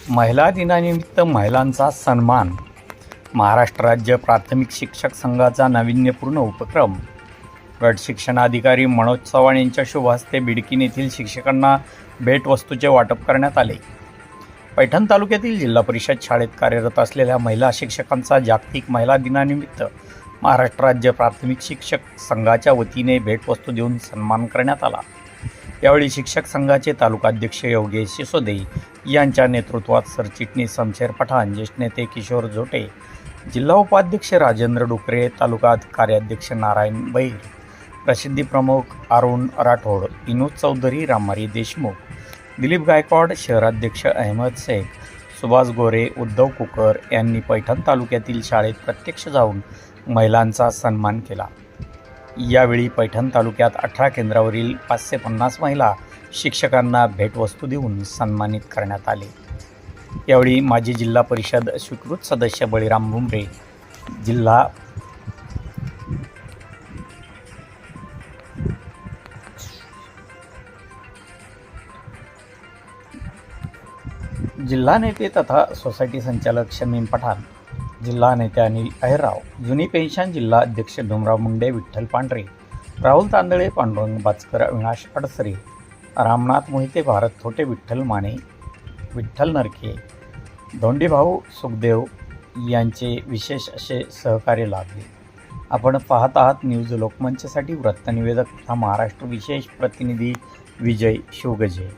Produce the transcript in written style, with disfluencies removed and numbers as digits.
महिला दिनानिमित्त महिलांचा सन्मान. महाराष्ट्र राज्य प्राथमिक शिक्षक संघाचा नाविन्यपूर्ण उपक्रम. गट शिक्षणाधिकारी मनोज चव्हाण यांच्या शुभ हस्ते बिडकीन येथील शिक्षकांना भेटवस्तूचे वाटप करण्यात आले. पैठण तालुक्यातील जिल्हा परिषद शाळेत कार्यरत असलेल्या महिला शिक्षकांचा जागतिक महिला दिनानिमित्त महाराष्ट्र राज्य प्राथमिक शिक्षक संघाच्या वतीने भेटवस्तू देऊन सन्मान करण्यात आला. यावेळी शिक्षक संघाचे तालुकाध्यक्ष योगेश सिसोदे यांच्या नेतृत्वात सरचिटणीस शमशेर पठाण, ज्येष्ठ नेते किशोर जोटे, जिल्हा उपाध्यक्ष राजेंद्र डुकरे, तालुका कार्याध्यक्ष नारायण बैर, प्रसिद्धी प्रमुख अरुण राठोड, विनोद चौधरी, रामारी देशमुख, दिलीप गायकवाड, शहराध्यक्ष अहमद शेख, सुभाष गोरे, उद्धव कुकर यांनी पैठण तालुक्यातील शाळेत प्रत्यक्ष जाऊन महिलांचा सन्मान केला. यावेळी पैठण तालुक्यात 18 केंद्रावरील 550 महिला शिक्षकांना भेटवस्तू देऊन सन्मानित करण्यात आले. यावेळी माजी जिल्हा परिषद स्वीकृत सदस्य बळीराम भुमरे, जिल्हा नेते तथा सोसायटी संचालक शमीम पठाण, जिल्हा नेते अनिल अहिरराव, जुनी पेन्शन जिल्हा अध्यक्ष भीमराव मुंडे, विठ्ठल पांढरे, राहुल तांदळे, पांडुरंग बाचकर, अविनाश अडसरे, रामनाथ मोहिते, भारत थोटे, विठ्ठल माने, विठ्ठल नरके, धोंडीभाऊ सुखदेव यांचे विशेष असे सहकार्य लाभले. आपण पाहत आहात न्यूज लोकमंचसाठी वृत्तनिवेदक तथा महाराष्ट्र विशेष प्रतिनिधी विजय शिवगजे.